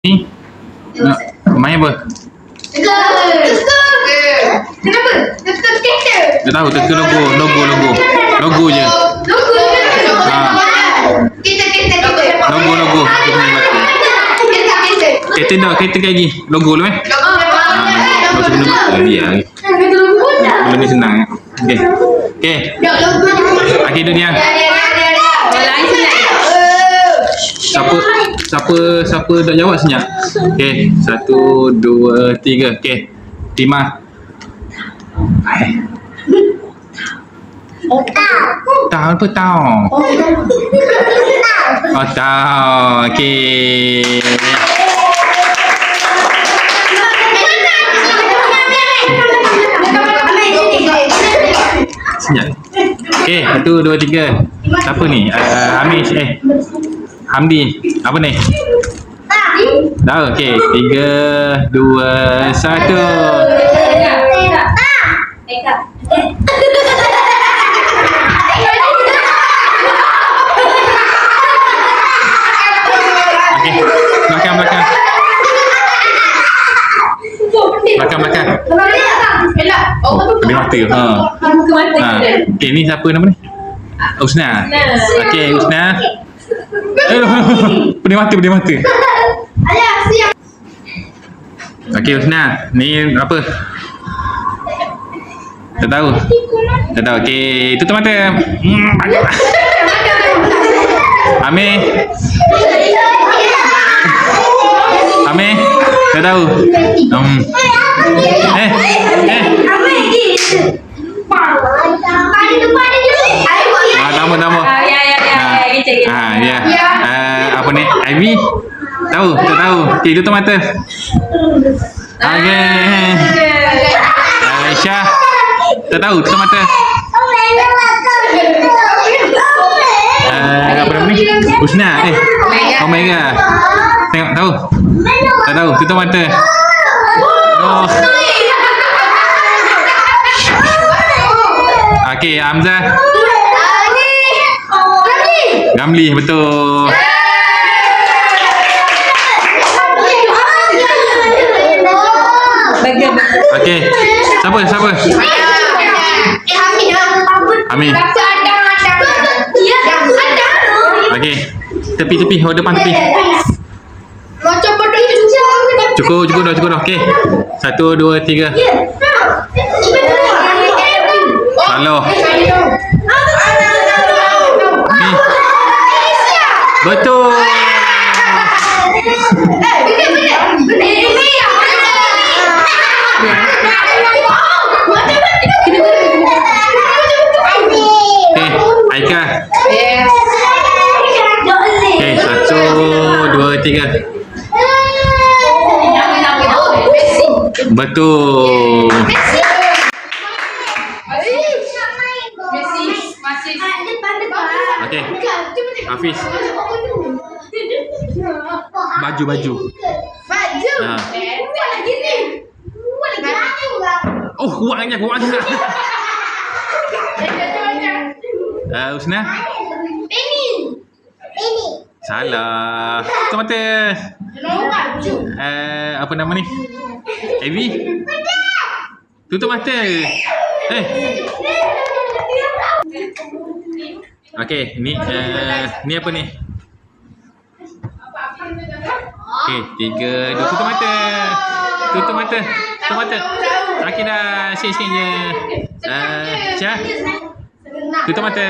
Ni main apa? Teka. Kenapa? Teka kereta. Tak tahu, teka logo je. Logo. Ha. Kereta. Logo dia punya batu. Kereta. Kereta lagi logo lu Logo. Baca benda batu dia. Benda ni senang. Okey. Okey tu dia. Siapa tak jawab senyap. Okey, 1 2 3. Okey. Timah. Tahu apa tahu? Oh tahu. Okey. Senyap. Okey, 1 2 3. Siapa ni? Hamdi. Apa ni? Tahu. Okey, 3 2 1. Okey, belakang. Belakang. Oh, pedih mata. Okey, ni siapa nama ni? Usna. Okey, Usna. Pedih mata. Okey, Usna. Ni apa? Tak tahu. Okey, tutup mata. Amir. Tak tahu. Nama. Ya. Apa ni? Ivy? Tahu? Tak tahu. Okey, tutup mata. Okey. Aisyah. Tak tahu, tutup mata. Apa nama ni? Husna. Omega. Tengok, tahu? Tak tahu, tutup mata. Oh. Okey, Hamzah. Ramli, betul. Okey. Siapa? Amin. Okey. Tepi, depan tepi. Cukup dah. Okey. 1 2 3. Halo. Ni. Betul. Aika. Okey, 1 2 3. Betul. Okey. Hafiz. Baju. Ha. Oh, kuatnya. Usna. Salah. Tutup mata. Apa nama ni? Evi. Tutup mata. Okey, ni apa ni? Okey, 3 2 tutup mata. Okey dah, sikit je. Syah. Tutup mata.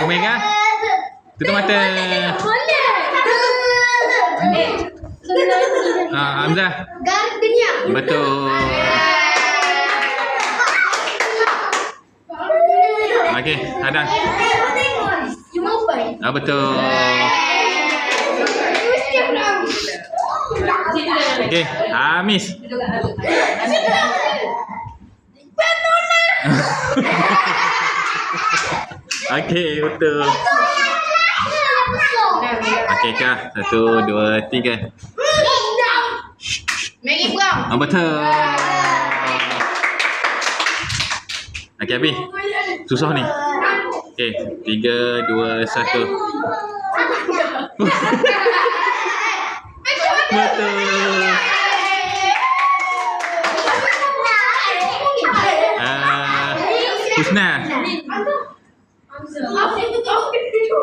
Omega. Tutup mata. Hamzah. Betul. Okey, Adam. Betul. Okey, Hamis. Okey, betul. Okey, Kak. 1 2 3. Maggie Brown. Betul. Okey, habis. Susah ni. Okey, 3 2 1. Betul. Husna.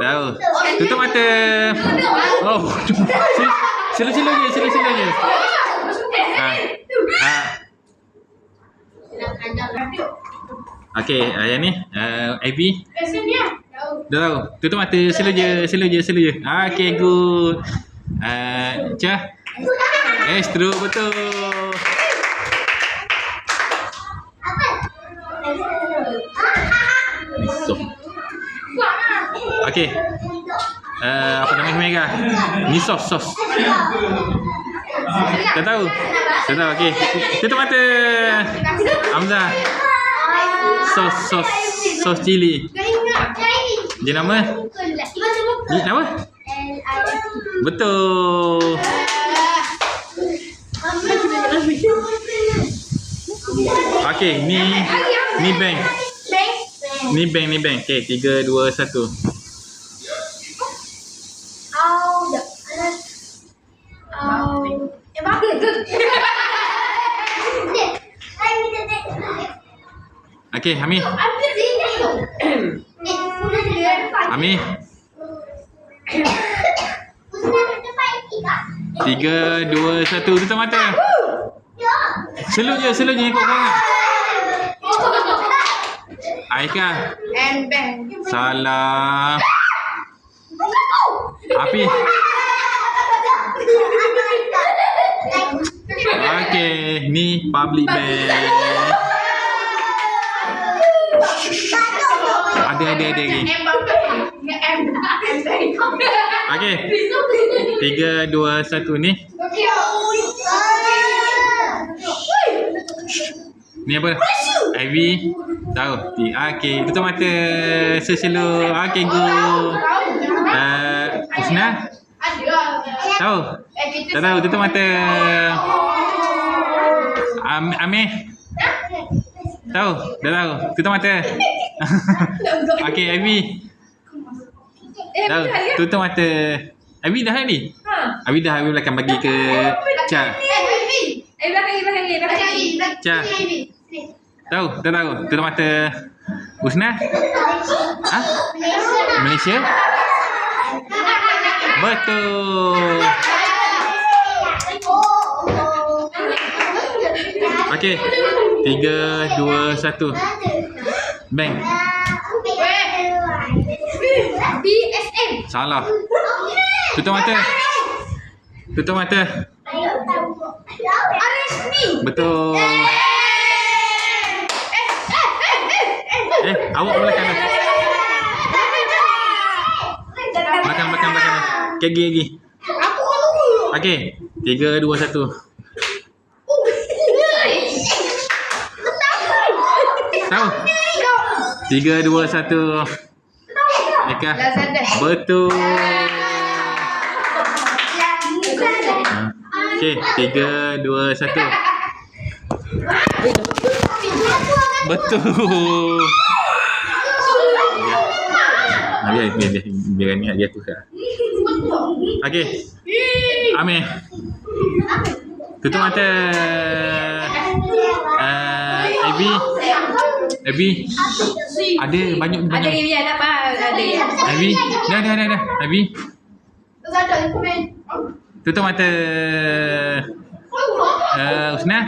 Tahu. Tutup mata. Oh. Sila-sila je. Okey, yang ni Ivy. Dah tahu. Tutup mata, sila je. Okey, good. Cah. Stroke betul. So. Okey. Apa nama Mega? Ni sos. Dah tahu. Okey. Tutup mata. Hamzah. Sos cili. Dia nama? Nama? Betul. Okey, ni bank. Ni bank. Okey, 3, 2, 1. Okey, Hamid. 3, 2, 1. Tutup mata. Slow je ikut korang. Aika. Salah. Api. Okey, ni public bank. Ada lagi. Okey. 3, 2, 1 ni. Ni apa? Ivy. Tahu. Okey, tutup mata. Slow. Okey, go. Husna. Tahu? Tak tahu, tutup mata. Amir. Tahu? Dah tahu. Tutup mata. Okey, Ivy. Tahu? Tutup mata. Ivy dah ni? Ivy dah. Ivy akan bagi ke Cak. Cak. Tahu? Dah tahu. Tutup mata. Husna? Malaysia? Betul. Okey. 3, 2, 1. Bank. BSM. Salah. Tutup mata. RSB. Betul. Awak belakang dah. Belakang. Gigi. Okey. 3, 2, 1. Tahu? 3, 2, 1. Eka. Betul. Okey, 3, 2, 1. Betul. Biar ni dia aku kat. Okey. Amir. Tutup mata. Ivy. Ada banyak. Ada Ivy, ada apa? Ada. Ivy. Dah. Ivy. Tutup mata. Husna.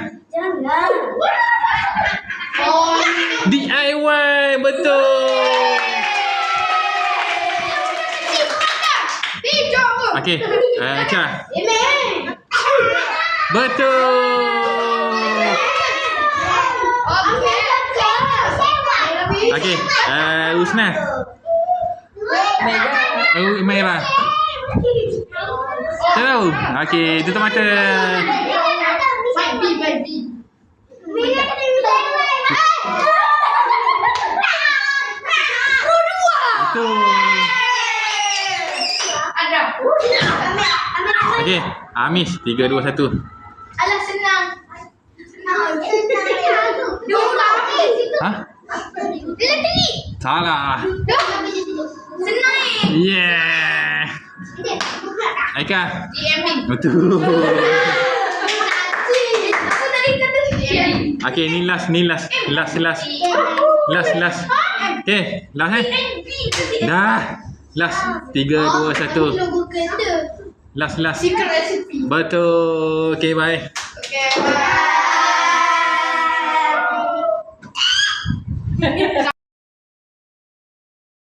DIY. Betul. Okey. Cah. Betul. Okey. Husna. Mega. Tak tahu. Okey, tutup mata. Betul. Okey, Amis. 3, 2, 1. Alah, senang. Hah? Pilih. Salah. Senang. Yeah. Aika. GMB. Betul. Aku tadi kata GMB. Okey, ni last. Last. Okey, last Dah. Last. 3, 2, 1. Last. Secret recipe. Betul. Okey, bye. Okay, bye.